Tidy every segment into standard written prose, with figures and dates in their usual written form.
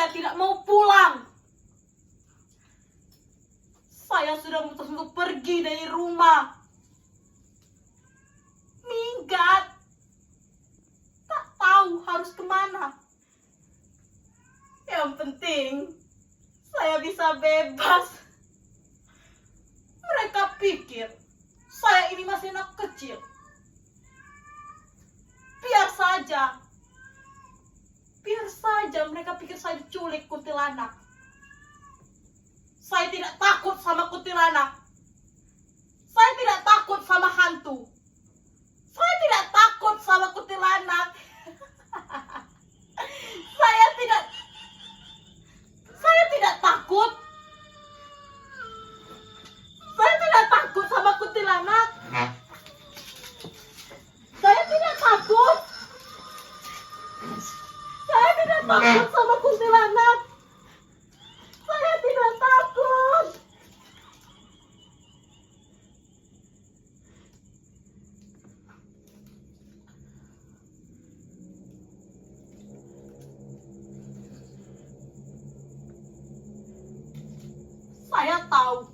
Saya tidak mau pulang. Saya sudah memutuskan untuk pergi dari rumah. Minggat. Tak tahu harus kemana. Yang penting, saya bisa bebas. Mereka pikir, saya ini masih anak kecil. Biar saja mereka pikir saya diculik kuntilanak. Saya tidak takut sama kuntilanak. Saya tidak takut sama hantu. Saya tidak takut sama kuntilanak. Saya tidak takut. Saya tidak takut sama kuntilanak. Saya tidak takut. Saya tidak takut sama kuntilanak. Saya tidak takut. Saya tahu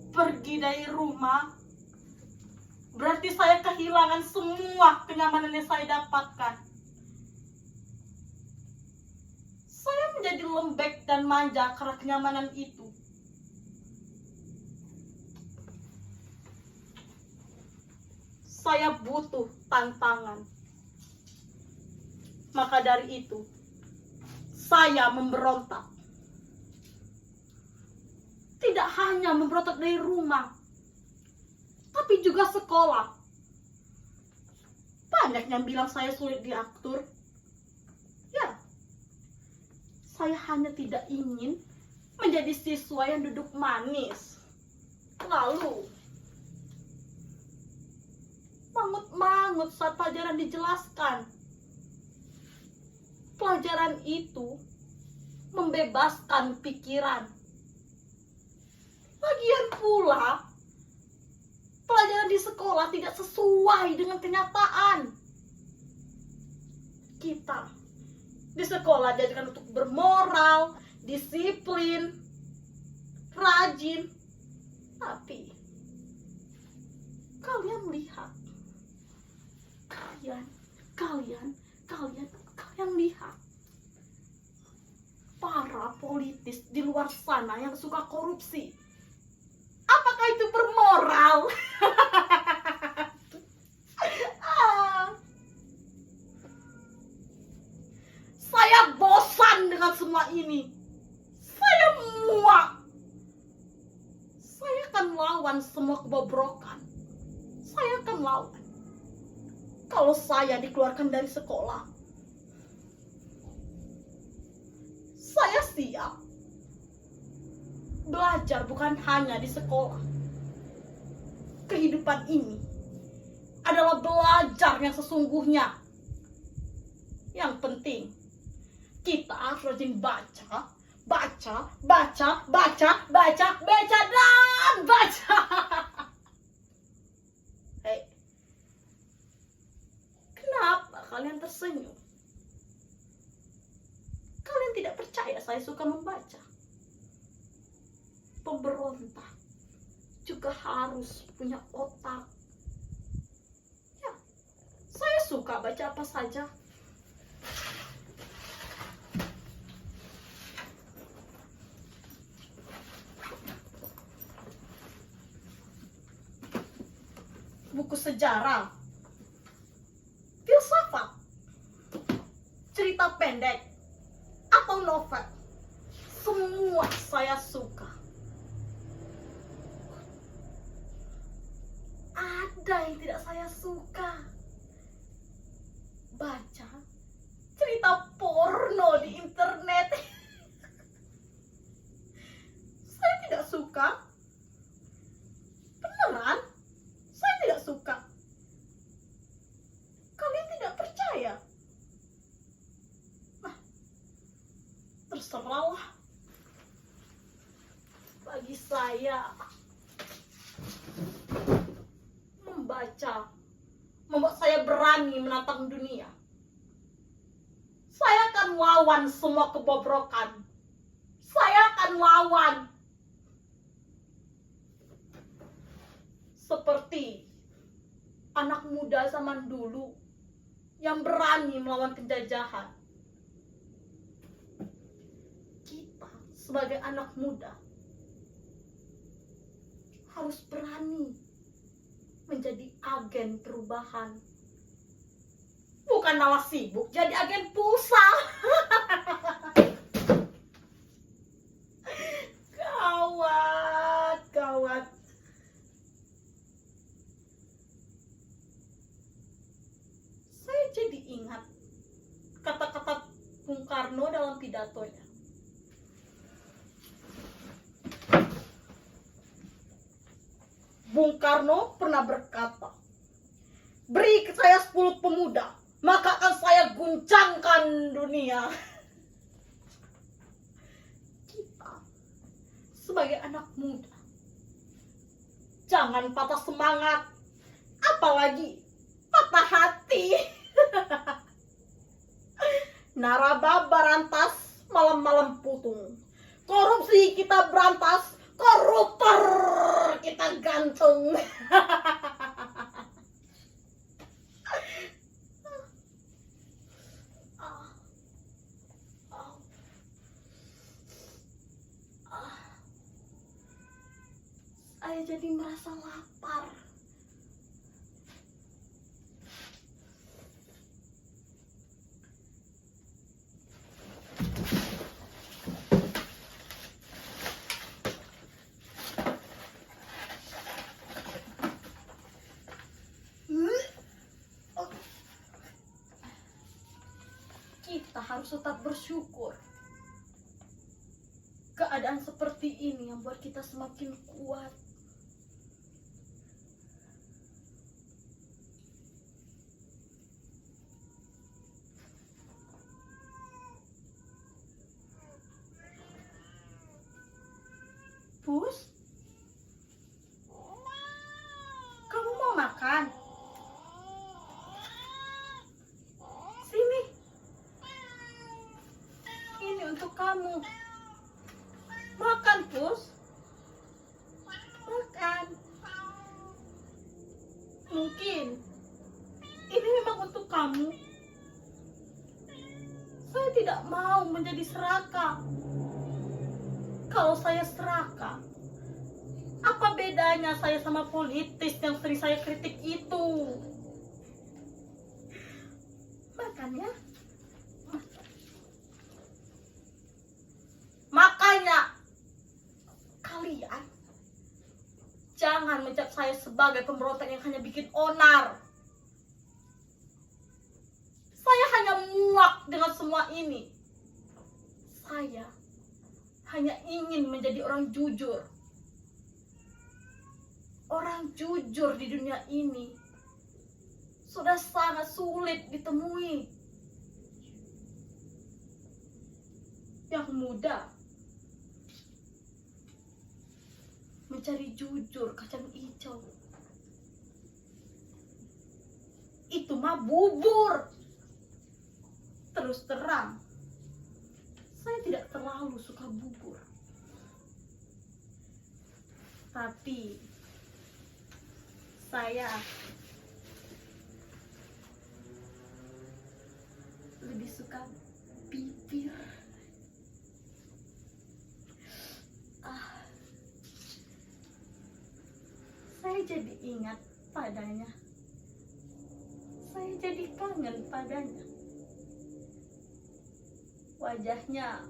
pergi dari rumah berarti saya kehilangan semua kenyamanan yang saya dapatkan. Saya menjadi lembek dan manja karena kenyamanan itu. Saya butuh tantangan. Maka dari itu, saya memberontak. Tidak hanya memberontak dari rumah, tapi juga sekolah. Banyak yang bilang saya sulit diatur. Ya, saya hanya tidak ingin menjadi siswa yang duduk manis. Lalu, mangut-mangut saat pelajaran dijelaskan. Pelajaran itu membebaskan pikiran. Lagian pula, pelajaran di sekolah tidak sesuai dengan kenyataan. Kita di sekolah diajarkan untuk bermoral, disiplin, rajin. Tapi kalian lihat, kalian lihat para politis di luar sana yang suka korupsi. Apakah itu bermoral? Saya bosan dengan semua ini. Saya muak. Saya akan lawan semua kebobrokan. Saya akan lawan. Kalau saya dikeluarkan dari sekolah, saya siap. Belajar bukan hanya di sekolah. Kehidupan ini adalah belajar yang sesungguhnya. Yang penting, kita harus rajin baca, dan baca. Hei, kenapa kalian tersenyum? Kalian tidak percaya saya suka membaca? Pemberontak juga harus punya otak. Ya, saya suka baca apa saja. Buku sejarah, filsafat, cerita pendek, atau novel, semua saya suka. Ada yang tidak saya suka. Baca cerita porno di internet. Saya tidak suka. Beneran, saya tidak suka. Kalian tidak percaya? Nah, terserahlah. Bagi saya, membaca membuat saya berani menantang dunia. Saya akan lawan semua kebobrokan. Saya akan lawan. Seperti anak muda zaman dulu yang berani melawan penjajahan. Kita sebagai anak muda harus berani menjadi agen perubahan. Bukan malah sibuk jadi agen pulsa. Gawat, gawat. Saya jadi ingat kata-kata Bung Karno dalam pidatonya. Bung Karno pernah berkata, "Beri ke saya 10 pemuda, maka akan saya guncangkan dunia." Kita sebagai anak muda jangan patah semangat, apalagi patah hati. Naraba berantas, malam-malam putung. Korupsi kita berantas, koruptor kita gantung. Saya jadi merasa lapar. Kita harus tetap bersyukur. Keadaan seperti ini yang membuat kita semakin kuat. Pus, kamu mau makan? Sini. Ini untuk kamu. Makan, Pus. Makan. Mungkin ini memang untuk kamu. Saya tidak mau menjadi serakah. Kalau saya serakah, apa bedanya saya sama politis yang sering saya kritik itu? Makanya kalian jangan mencap saya sebagai pemberontak yang hanya bikin onar. Saya hanya muak dengan semua ini. Saya hanya ingin menjadi orang jujur. Orang jujur di dunia ini sudah sangat sulit ditemui. Yang muda mencari jujur kacang hijau. Itu mah bubur. Terus terang, saya tidak terlalu suka bubur. Tapi saya lebih suka bibir. Saya jadi ingat padanya. Saya jadi kangen padanya. Wajahnya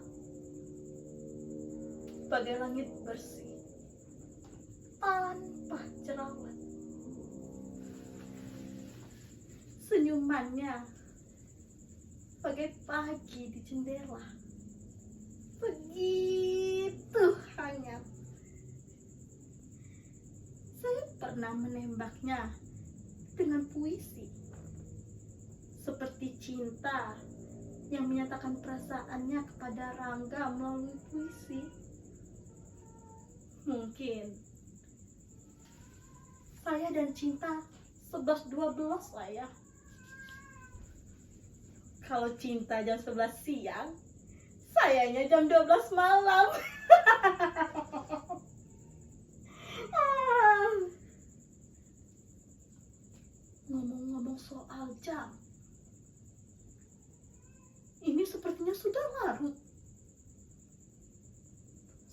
bagai langit bersih, tanpa jerawat. Senyumannya bagai pagi di jendela, begitu hangat. Saya pernah menembaknya dengan puisi, seperti cinta yang menyatakan perasaannya kepada Rangga melalui puisi. Mungkin saya dan cinta 11-12 lah ya. Kalau cinta jam 11 siang, sayanya jam 12 malam. Ngomong-ngomong soal jam, ini sepertinya sudah larut.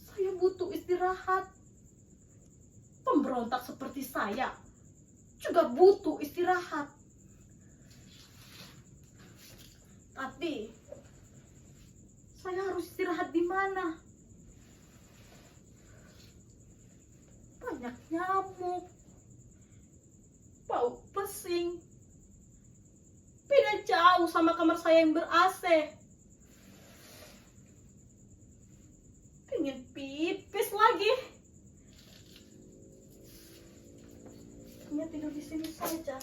Saya butuh istirahat. Pemberontak seperti saya juga butuh istirahat. Tapi saya harus istirahat di mana? Banyak nyamuk, bau pesing. Beda jauh sama kamar saya yang ber-AC. Pengen pipis lagi. Hanya tidur di sini saja.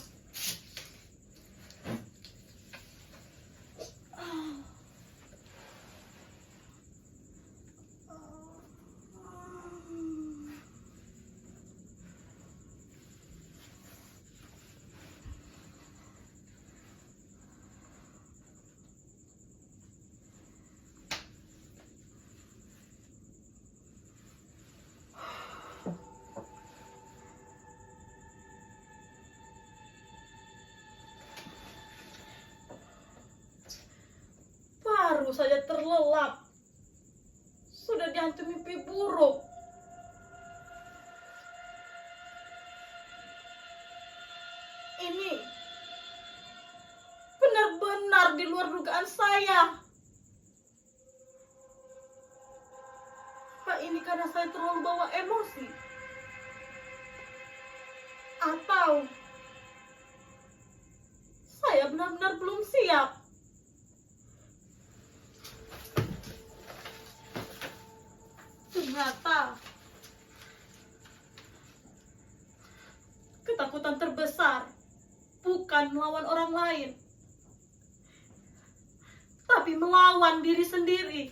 Baru saja terlelap, sudah dihantui mimpi buruk. Ini benar-benar di luar dugaan saya. Apa ini karena saya terlalu bawa emosi? Atau saya benar-benar belum siap? Ternyata ketakutan terbesar bukan melawan orang lain, tapi melawan diri sendiri.